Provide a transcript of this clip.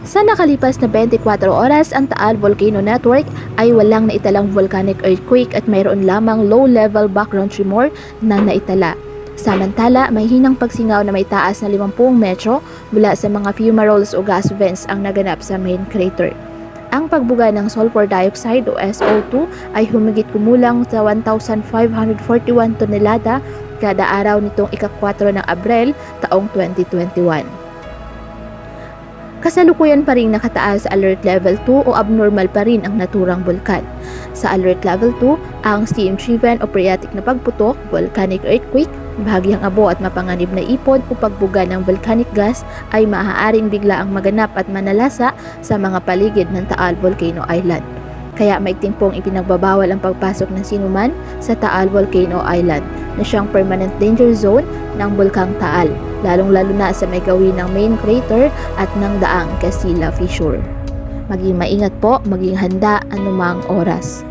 Sa nakalipas na 24 oras, ang Taal Volcano Network ay walang naitalang volcanic earthquake at mayroon lamang low-level background tremor na naitala. Samantala, may hinang pagsingaw na may taas na 50 metro mula sa mga fumaroles o gas vents ang naganap sa main crater. Ang pagbuga ng sulfur dioxide o SO2 ay humigit kumulang sa 1,541 tonelada kada araw nitong ika-4 ng Abril taong 2021. Kasalukuyan pa rin nakataas sa Alert Level 2 o abnormal pa rin ang naturang bulkan. Sa Alert Level 2, ang steam-driven o phreatic na pagputok, volcanic earthquake, bahagyang abo at mapanganib na ipon o pagbuga ng volcanic gas ay maaaring bigla ang maganap at manalasa sa mga paligid ng Taal Volcano Island. Kaya maigting pong ipinagbabawal ang pagpasok ng sinuman sa Taal Volcano Island na siyang permanent danger zone ng Bulkang Taal, lalong-lalo na sa may gawin ng main crater at ng daang Casilla Fissure. Maging maingat po, maging handa anumang oras.